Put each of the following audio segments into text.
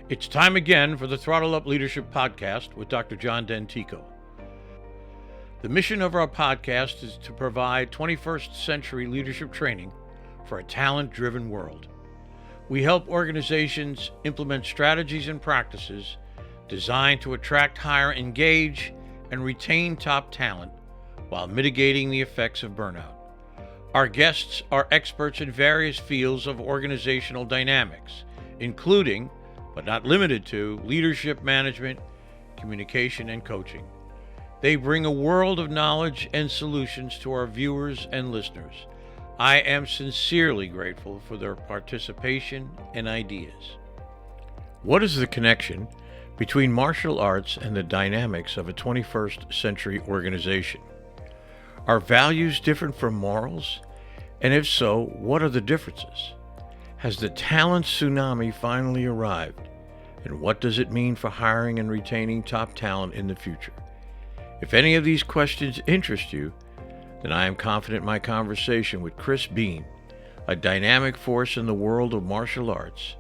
It's time again for the Throttle Up Leadership Podcast with Dr. John Dentico. The mission of our podcast is to provide 21st century leadership training for a talent-driven world. We help organizations implement strategies and practices designed to attract, hire, engage, and retain top talent while mitigating the effects of burnout. Our guests are experts in various fields of organizational dynamics, including, but not limited to, leadership management, communication, and coaching. They bring a world of knowledge and solutions to our viewers and listeners. I am sincerely grateful for their participation and ideas. What is the connection between martial arts and the dynamics of a 21st century organization? Are values different from morals? And if so, what are the differences? Has the talent tsunami finally arrived? And what does it mean for hiring and retaining top talent in the future? If any of these questions interest you, then I am confident my conversation with Chris Beane, a dynamic force in the world of martial arts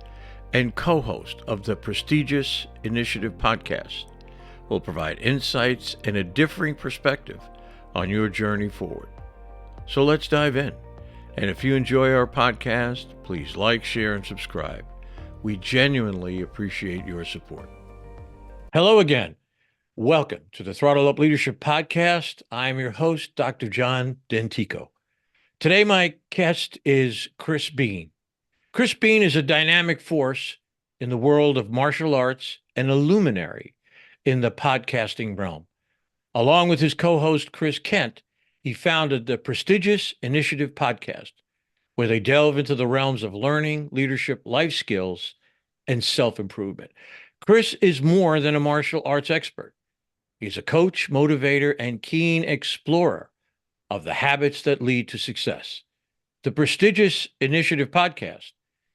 and co-host of the Presitgious Initiative podcast, will provide insights and a differing perspective on your journey forward. So let's dive in. And if you enjoy our podcast, please like, share, and subscribe. We genuinely appreciate your support. Hello again. Welcome to the Throttle Up Leadership Podcast. I'm your host, Dr. John Dentico. Today, my guest is Chris Beane. Chris Beane is a dynamic force in the world of martial arts and a luminary in the podcasting realm. Along with his co-host, Chris Kent, he founded the Presitgious Initiative podcast, where they delve into the realms of learning, leadership, life skills, and self-improvement. Chris is more than a martial arts expert. He's a coach, motivator, and keen explorer of the habits that lead to success. The Presitgious Initiative podcast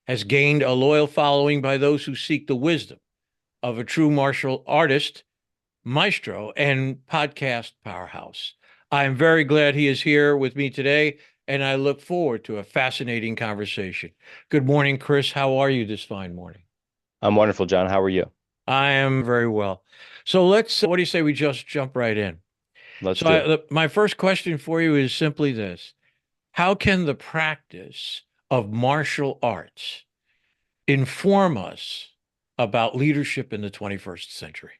has gained a loyal following by those who seek the wisdom of a true martial artist, maestro, and podcast powerhouse. I am very glad he is here with me today, and I look forward to a fascinating conversation. Good morning, Chris. How are you this fine morning? I'm wonderful, John. How are you? I am very well. So what do you say we just jump right in? Let's do it. My first question for you is simply this. How can the practice of martial arts inform us about leadership in the 21st century?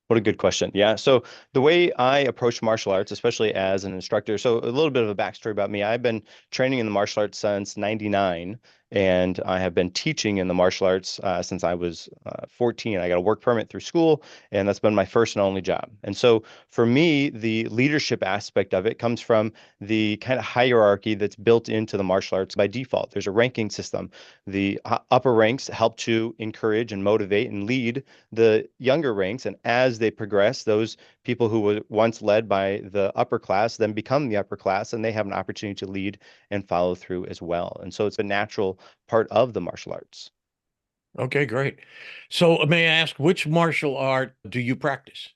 What a good question. Yeah. So the way I approach martial arts, especially as an instructor, so a little bit of a backstory about me. I've been training in the martial arts since '99, and I have been teaching in the martial arts since I was 14. I got a work permit through school, and that's been my first and only job. And so for me, the leadership aspect of it comes from the kind of hierarchy that's built into the martial arts by default. There's a ranking system. The upper ranks help to encourage and motivate and lead the younger ranks, and as they progress, those people who were once led by the upper class then become the upper class, and they have an opportunity to lead and follow through as well. And so it's a natural part of the martial arts. Okay, great. So may I ask, which martial art do you practice?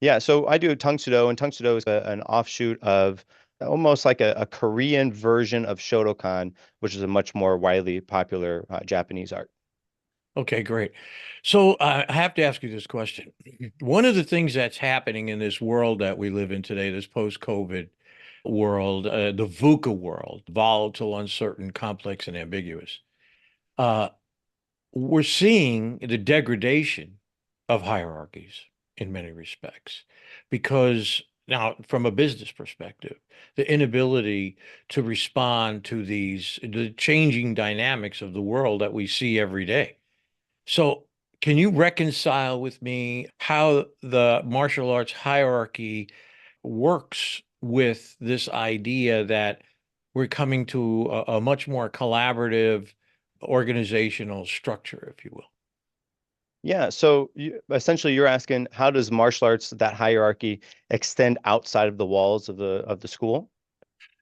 Yeah, so I do Tung Sudo, and Tung Sudo is an offshoot of almost like a Korean version of Shotokan, which is a much more widely popular Japanese art. Okay, great. So I have to ask you this question. One of the things that's happening in this world that we live in today, this post-COVID world, the VUCA world, volatile, uncertain, complex, and ambiguous, uh, we're seeing the degradation of hierarchies in many respects, because now, from a business perspective, the inability to respond to the changing dynamics of the world that we see every day. So, can you reconcile with me how the martial arts hierarchy works with this idea that we're coming to a much more collaborative organizational structure, if you will? Yeah, so essentially you're asking, how does martial arts, that hierarchy, extend outside of the walls of the school?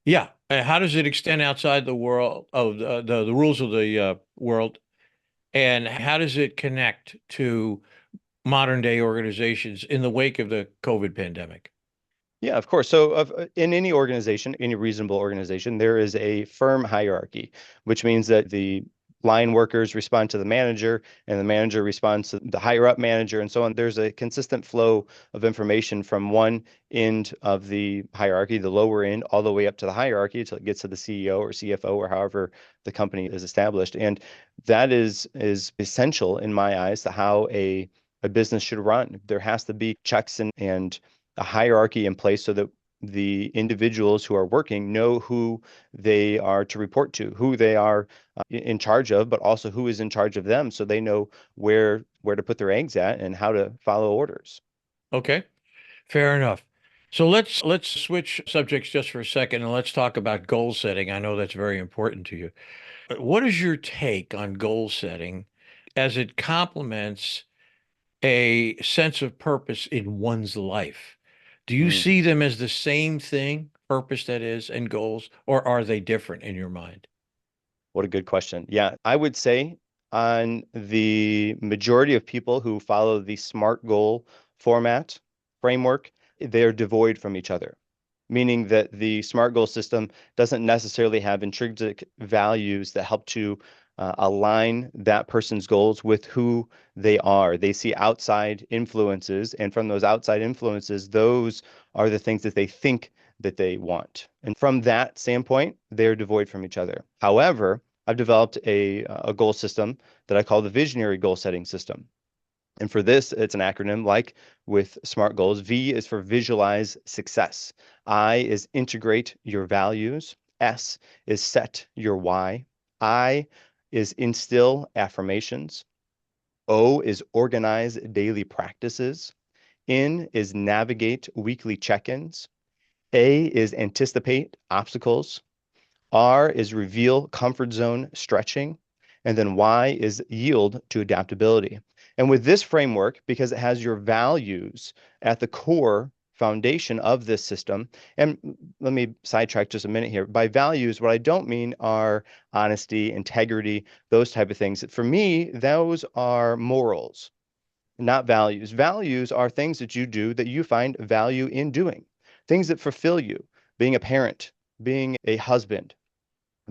Yeah. How does it extend outside the world of the rules of the world? And how does it connect to modern day organizations in the wake of the COVID pandemic? Yeah, of course. So in any organization, any reasonable organization, there is a firm hierarchy, which means that the line workers respond to the manager, and the manager responds to the higher up manager, and so on. There's a consistent flow of information from one end of the hierarchy, the lower end, all the way up to the hierarchy until it gets to the CEO or CFO or however the company is established. And that is essential in my eyes to how a business should run. There has to be checks and a hierarchy in place so that the individuals who are working know who they are to report to, who they are in charge of, but also who is in charge of them, so they know where to put their eggs at and how to follow orders. Okay, fair enough. So let's switch subjects just for a second and let's talk about goal setting. I know that's very important to you. What is your take on goal setting as it complements a sense of purpose in one's life? Do you Mm, see them as the same thing, purpose that is, and goals, or are they different in your mind? what a good question. Yeah, I would say on the majority of people who follow the SMART goal format framework, they are devoid from each other, meaning that the SMART goal system doesn't necessarily have intrinsic values that help to align that person's goals with who they are. They see outside influences, and from those outside influences, those are the things that they think that they want. And from that standpoint, they're devoid from each other. However, I've developed a goal system that I call the visionary goal setting system. And for this, it's an acronym like with SMART goals. V is for visualize success. I is integrate your values. S is set your why. I is instill affirmations. O is organize daily practices. N is navigate weekly check-ins. A is anticipate obstacles. R is reveal comfort zone stretching. And then Y is yield to adaptability. And with this framework, because it has your values at the core foundation of this system, and let me sidetrack just a minute here. By values, what I don't mean are honesty, integrity, those type of things. For me, those are morals, not values. Values are things that you do that you find value in doing, things that fulfill you, being a parent, being a husband,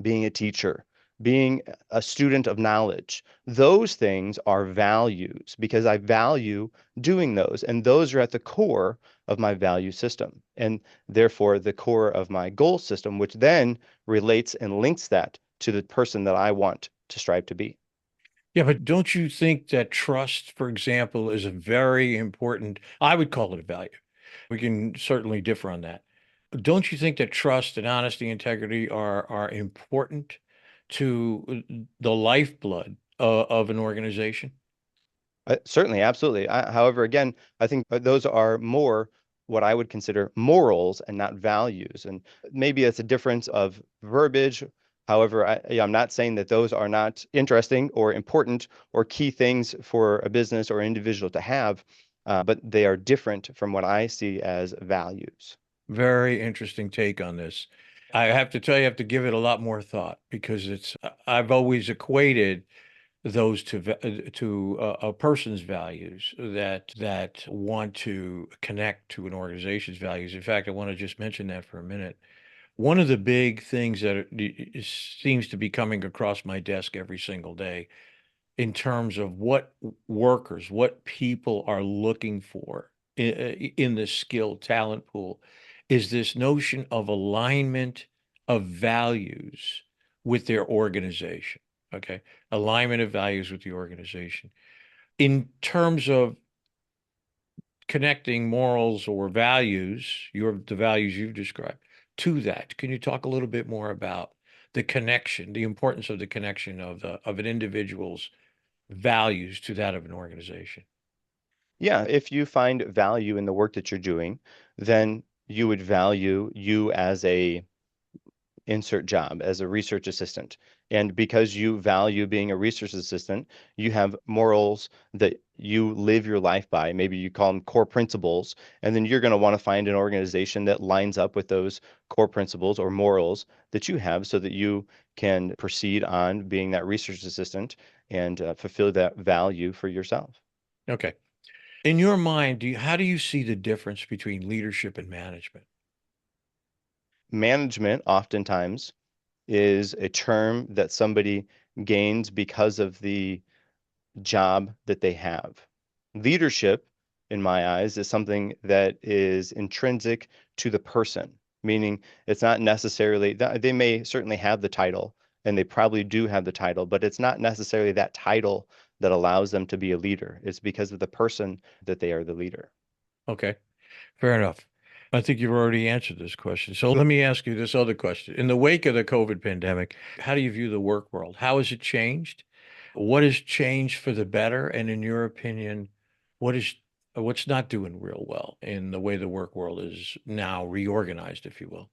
being a teacher, being a student of knowledge. Those things are values because I value doing those. And those are at the core of my value system. And therefore, the core of my goal system, which then relates and links that to the person that I want to strive to be. Yeah, but don't you think that trust, for example, is a very important, I would call it a value. We can certainly differ on that. Don't you think that trust and honesty, integrity are important to the lifeblood of an organization? Certainly, absolutely. However, again, I think those are more what I would consider morals and not values. And maybe it's a difference of verbiage. However, yeah, I'm not saying that those are not interesting or important or key things for a business or individual to have, but they are different from what I see as values. Very interesting take on this. I have to tell you, I have to give it a lot more thought because I've always equated those to a person's values that want to connect to an organization's values. In fact, I want to just mention that for a minute. One of the big things that seems to be coming across my desk every single day in terms of what workers, what people are looking for in the skill talent pool is this notion of alignment of values with their organization. Okay. Alignment of values with the organization. In terms of connecting morals or values, the values you've described, to that, can you talk a little bit more about the connection, the importance of the connection of an individual's values to that of an organization? Yeah, if you find value in the work that you're doing, then you would value you as a insert job as a research assistant. And because you value being a research assistant, you have morals that you live your life by. Maybe you call them core principles. And then you're going to want to find an organization that lines up with those core principles or morals that you have so that you can proceed on being that research assistant and fulfill that value for yourself. Okay. In your mind, how do you see the difference between leadership and management? Management oftentimes is a term that somebody gains because of the job that they have. Leadership, in my eyes, is something that is intrinsic to the person, meaning it's not necessarily that they may certainly have the title, and they probably do have the title, but it's not necessarily that title that allows them to be a leader. It's because of the person that they are the leader. Okay, fair enough. I think you've already answered this question. So let me ask you this other question. In the wake of the COVID pandemic, how do you view the work world? How has it changed? What has changed for the better? And in your opinion, what is what's not doing real well in the way the work world is now reorganized, if you will?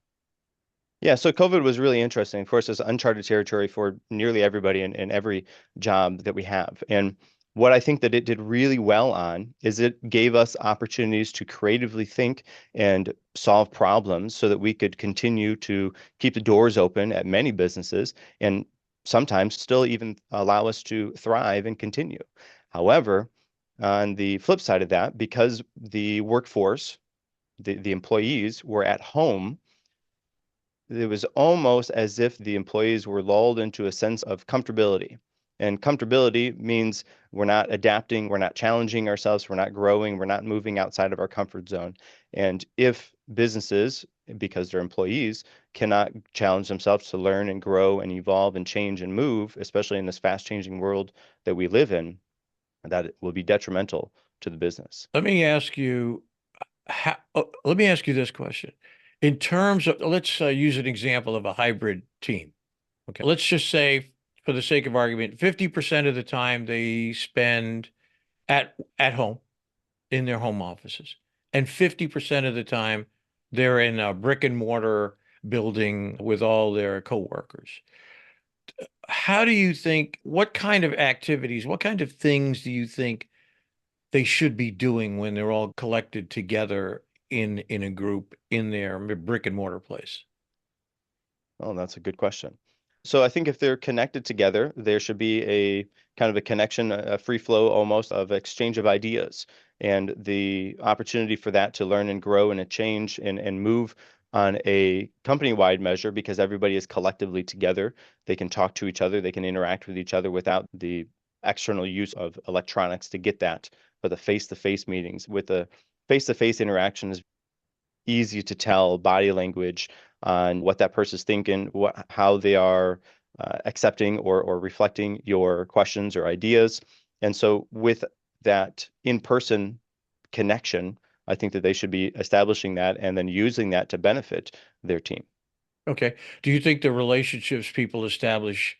Yeah, so COVID was really interesting. Of course, it's uncharted territory for nearly everybody in every job that we have. And what I think that it did really well on is it gave us opportunities to creatively think and solve problems so that we could continue to keep the doors open at many businesses and sometimes still even allow us to thrive and continue. However, on the flip side of that, because the workforce, the employees were at home, it was almost as if the employees were lulled into a sense of comfortability. And comfortability means we're not adapting, we're not challenging ourselves, we're not growing, we're not moving outside of our comfort zone. And if businesses, because they're employees, cannot challenge themselves to learn and grow and evolve and change and move, especially in this fast changing world that we live in, that will be detrimental to the business. Let me ask you let me ask you this question. In terms of, let's use an example of a hybrid team. Okay. Let's just say, for the sake of argument, 50% of the time they spend at home in their home offices, and 50% of the time they're in a brick and mortar building with all their coworkers. How do you think, what kind of activities, what kind of things do you think they should be doing when they're all collected together in a group in their brick and mortar place? Oh, that's a good question. So I think if they're connected together, there should be a kind of a connection, a free flow almost of exchange of ideas and the opportunity for that to learn and grow and a change and move on a company-wide measure because everybody is collectively together. They can talk to each other, they can interact with each other without the external use of electronics to get that. But the face-to-face meetings with the face-to-face interactions easy to tell body language on what that person's thinking, how they are accepting or reflecting your questions or ideas. And so with that in-person connection, I think that they should be establishing that and then using that to benefit their team. Okay. Do you think the relationships people establish,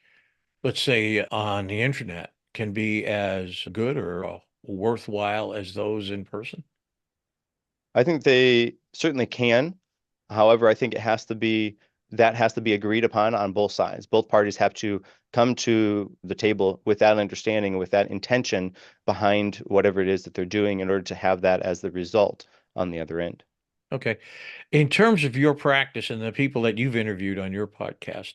let's say on the internet, can be as good or worthwhile as those in person? I think they certainly can. However, I think it has to be that has to be agreed upon on both sides. Both parties have to come to the table with that understanding, with that intention behind whatever it is that they're doing in order to have that as the result on the other end. Okay. In terms of your practice and the people that you've interviewed on your podcast,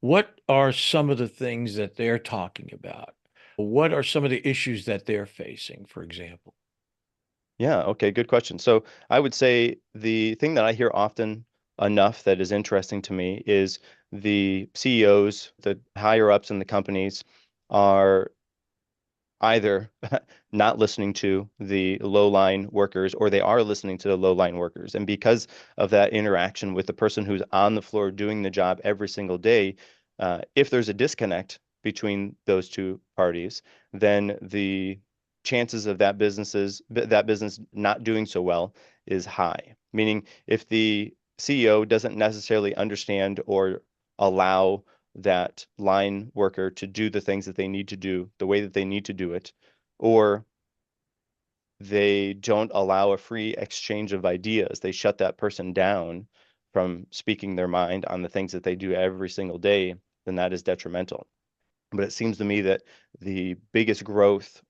what are some of the things that they're talking about? What are some of the issues that they're facing, for example? Yeah, okay, good question. So I would say the thing that I hear often enough that is interesting to me is the CEOs, the higher ups in the companies are either not listening to the low line workers or they are listening to the low line workers. And because of that interaction with the person who's on the floor doing the job every single day, if there's a disconnect between those two parties, then the chances of that business not doing so well is high. Meaning if the CEO doesn't necessarily understand or allow that line worker to do the things that they need to do the way that they need to do it, or they don't allow a free exchange of ideas. They shut that person down from speaking their mind on the things that they do every single day, then that is detrimental. But it seems to me that the biggest growth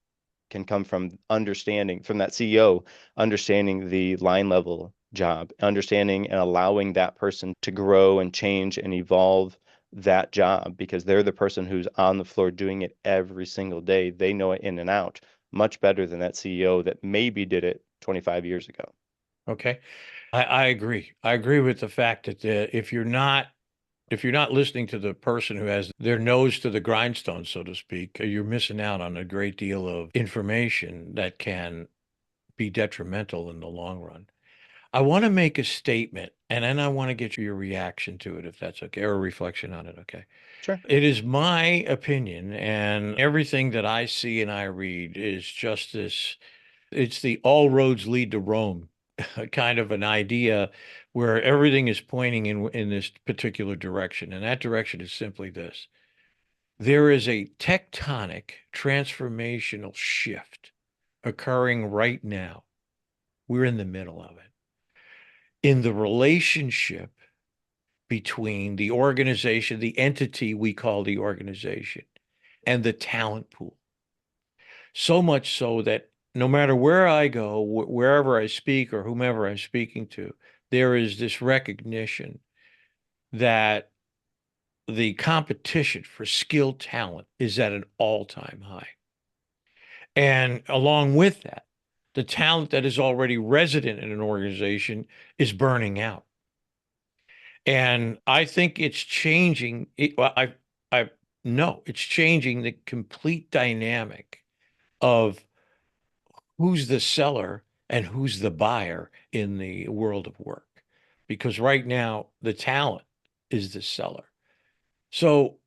can come from understanding from that CEO, understanding the line level job, understanding and allowing that person to grow and change and evolve that job because they're the person who's on the floor doing it every single day. They know it in and out much better than that CEO that maybe did it 25 years ago. Okay. I agree. I agree with the fact that if you're not If you're not listening to the person who has their nose to the grindstone, so to speak, you're missing out on a great deal of information that can be detrimental in the long run. I want to make a statement and then I want to get your reaction to it, if that's okay, or a reflection on it. Okay. Sure. It is my opinion, and everything that I see and I read is just this, it's the all roads lead to Rome kind of an idea where everything is pointing in this particular direction. And that direction is simply this. There is a tectonic transformational shift occurring right now. We're in the middle of it. In the relationship between the organization, the entity we call the organization, and the talent pool. So much so that no matter where I go, wherever I speak or whomever I'm speaking to, there is this recognition that the competition for skilled talent is at an all-time high. And along with that, the talent that is already resident in an organization is burning out. And I think it's changing. Well, I know it's changing the complete dynamic of who's the seller and who's the buyer in the world of work. Because right now, the talent is the seller. So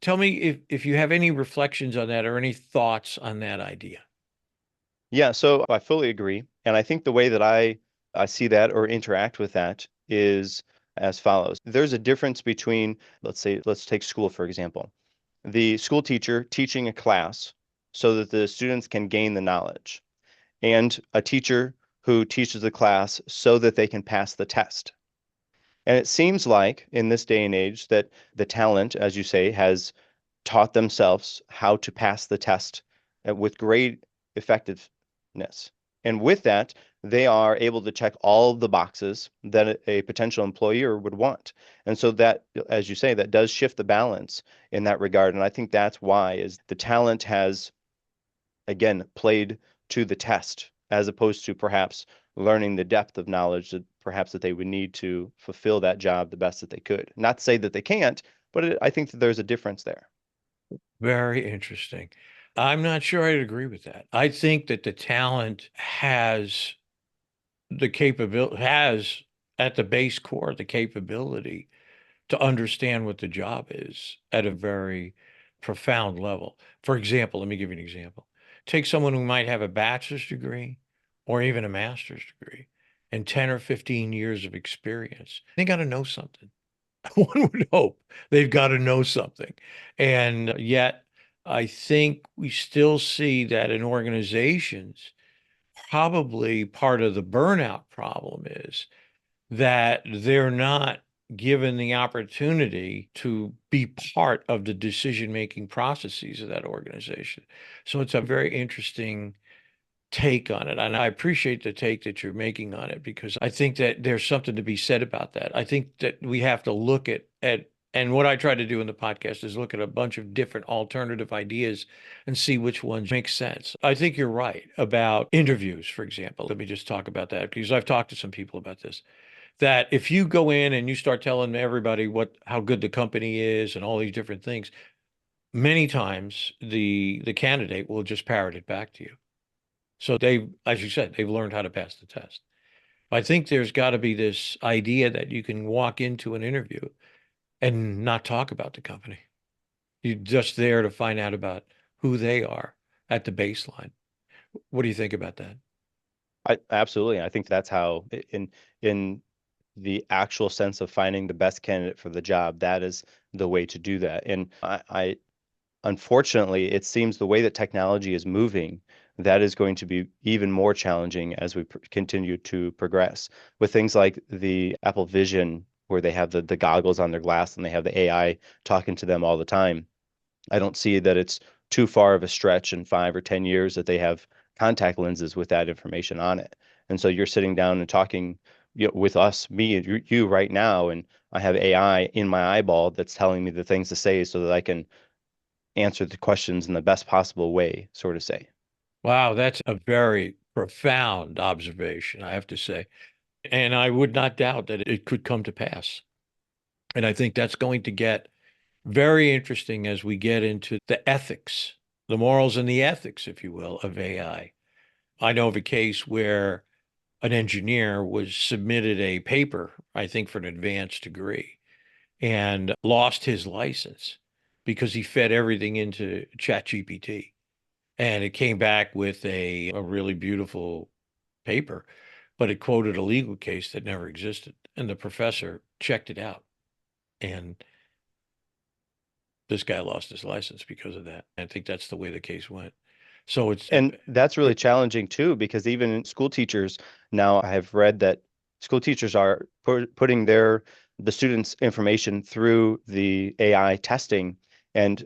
tell me if you have any reflections on that or any thoughts on that idea. Yeah, so I fully agree. And I think the way that I see that or interact with that is as follows. There's a difference between, let's take school, for example. The school teacher teaching a class so that the students can gain the knowledge, and a teacher who teaches the class so that they can pass the test. And it seems like in this day and age that the talent, as you say, has taught themselves how to pass the test with great effectiveness. And with that, they are able to check all of the boxes that a potential employer would want. And so that, as you say, that does shift the balance in that regard. And I think that's why is the talent has, again, played to the test as opposed to perhaps learning the depth of knowledge that perhaps that they would need to fulfill that job the best that they could. Not to say that they can't, but I think that there's a difference there. Very interesting. I'm not sure I'd agree with that. I think that the talent has the capability, has at the base core the capability to understand what the job is at a very profound level. For example, let me give you an example. Take someone who might have a bachelor's degree or even a master's degree and 10 or 15 years of experience. They got to know something. One would hope they've got to know something. And yet, I think we still see that in organizations, probably part of the burnout problem is that they're not given the opportunity to be part of the decision-making processes of that organization. So it's a very interesting take on it. And I appreciate the take that you're making on it because I think that there's something to be said about that. I think that we have to look at and what I try to do in the podcast is look at a bunch of different alternative ideas and see which ones make sense. I think you're right about interviews, for example. Let me just talk about that because I've talked to some people about this. That if you go in and you start telling everybody how good the company is and all these different things, many times the candidate will just parrot it back to you. So they, as you said, they've learned how to pass the test. I think there's got to be this idea that you can walk into an interview and not talk about the company. You're just there to find out about who they are at the baseline. What do you think about that? I absolutely. I think that's how in the actual sense of finding the best candidate for the job, that is the way to do that. And I unfortunately, it seems the way that technology is moving, that is going to be even more challenging as we continue to progress with things like the Apple Vision, where they have the goggles on their glass and they have the AI talking to them all the time. I don't see that it's too far of a stretch in 5 or 10 years that they have contact lenses with that information on it. And so you're sitting down and talking, with us, me and you right now, and I have AI in my eyeball that's telling me the things to say so that I can answer the questions in the best possible way, sort of say. Wow, that's a very profound observation, I have to say. And I would not doubt that it could come to pass. And I think that's going to get very interesting as we get into the ethics, the morals and the ethics, if you will, of AI. I know of a case where an engineer was submitted a paper, I think for an advanced degree, and lost his license because he fed everything into ChatGPT. And it came back with a really beautiful paper, but it quoted a legal case that never existed. And the professor checked it out. And this guy lost his license because of that. I think that's the way the case went. So And that's really challenging too, because even school teachers now, I have read that school teachers are putting the students' information through the AI testing, and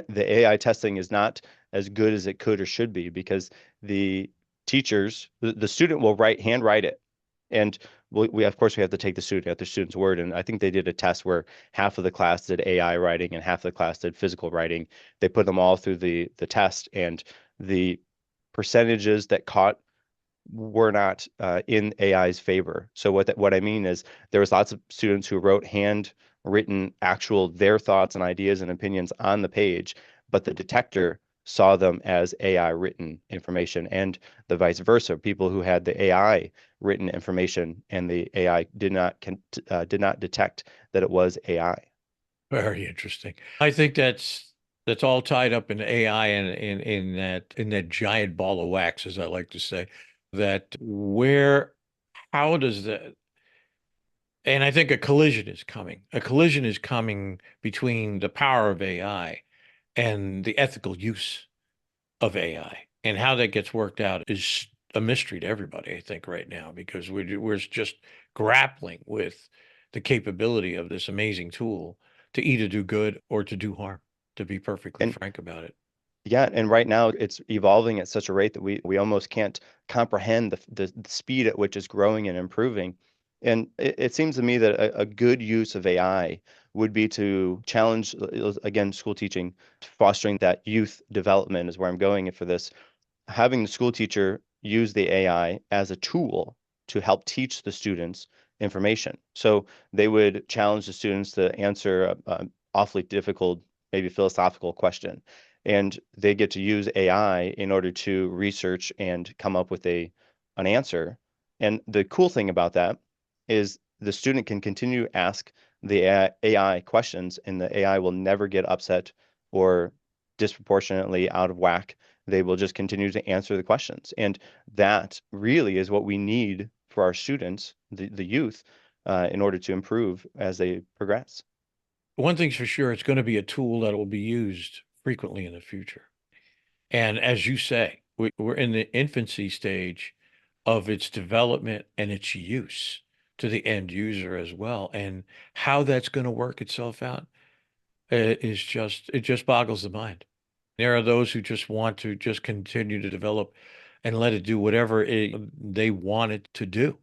the AI testing is not as good as it could or should be because the the student will handwrite it, and we of course we have to take the student at the student's word. And I think they did a test where half of the class did AI writing and half of the class did physical writing. They put them all through the test, and the percentages that caught were not in AI's favor. So what I mean is there was lots of students who wrote handwritten actual their thoughts and ideas and opinions on the page, but the detector saw them as AI written information, and the vice versa. People who had the AI written information and the AI did not detect that it was AI. very interesting. I think that's all tied up in AI and in that giant ball of wax, as I like to say. That where how does that and I think a collision is coming. A collision is coming between the power of AI and the ethical use of AI. And how that gets worked out is a mystery to everybody, I think, right now, because we're just grappling with the capability of this amazing tool to either do good or to do harm, to be perfectly And frank about it. yeah, and right now it's evolving at such a rate that we almost can't comprehend the speed at which it's growing and improving. And it seems to me that a good use of AI would be to challenge, again, school teaching, fostering that youth development is where I'm going for this, having the school teacher use the AI as a tool to help teach the students information. So they would challenge the students to answer a awfully difficult, maybe philosophical question. And they get to use AI in order to research and come up with an answer. And the cool thing about that is the student can continue to ask the AI questions, and the AI will never get upset or disproportionately out of whack. They will just continue to answer the questions. And that really is what we need for our students, the youth, in order to improve as they progress. One thing's for sure, it's going to be a tool that will be used frequently in the future. And as you say, we're in the infancy stage of its development and its use to the end user as well. And how that's going to work itself out it just boggles the mind. There are those who just want to just continue to develop and let it do whatever they want it to do.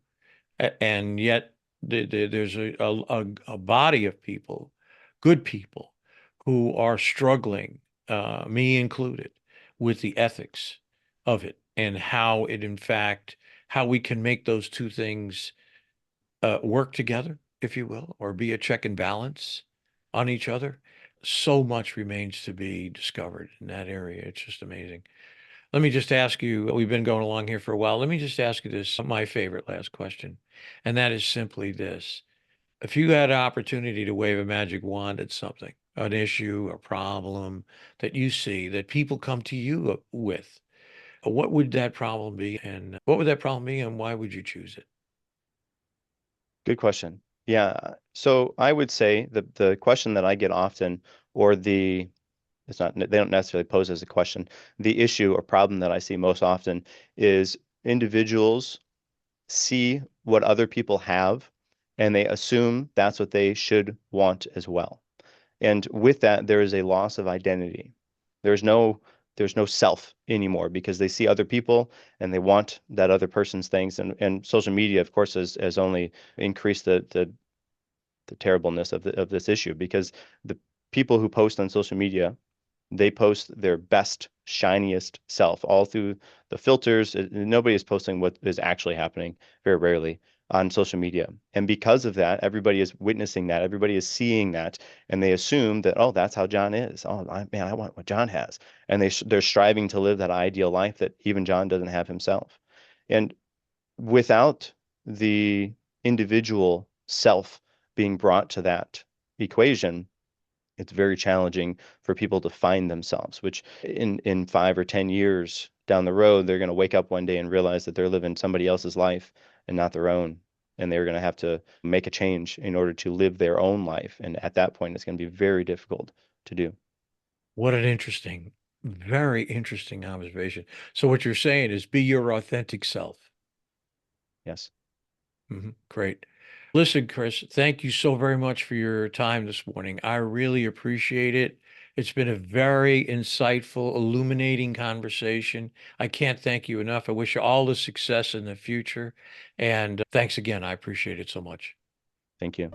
And yet there's a body of people, good people, who are struggling, me included, with the ethics of it and how it, in fact, how we can make those two things work together, if you will, or be a check and balance on each other. So much remains to be discovered in that area. It's just amazing. Let me just ask you, we've been going along here for a while. Let me just ask you this, my favorite last question. And that is simply this. If you had an opportunity to wave a magic wand at something, an issue, a problem that you see that people come to you with, what would that problem be? And what would that problem be? And why would you choose it? Good question. Yeah. So I would say the question that I get often, or it's not, they don't necessarily pose as a question. The issue or problem that I see most often is individuals see what other people have, and they assume that's what they should want as well. And with that, there is a loss of identity. There's no there's no self anymore because they see other people and they want that other person's things. And social media, of course, has only increased the terribleness of this issue, because the people who post on social media, they post their best, shiniest self all through the filters. Nobody is posting what is actually happening, very rarely. on social media. And because of that, everybody is witnessing that, everybody is seeing that, and they assume that, oh, that's how John is. Oh, man, I want what John has. And they're striving to live that ideal life that even John doesn't have himself. And without the individual self being brought to that equation, it's very challenging for people to find themselves, which in 5 or 10 years down the road, they're going to wake up one day and realize that they're living somebody else's life and not their own. And they're going to have to make a change in order to live their own life. And at that point, it's going to be very difficult to do. What an interesting, very interesting observation. So what you're saying is be your authentic self. Yes. Great. Listen, Chris, thank you so very much for your time this morning. I really appreciate it. It's been a very insightful, illuminating conversation. I can't thank you enough. I wish you all the success in the future. And thanks again. I appreciate it so much. Thank you.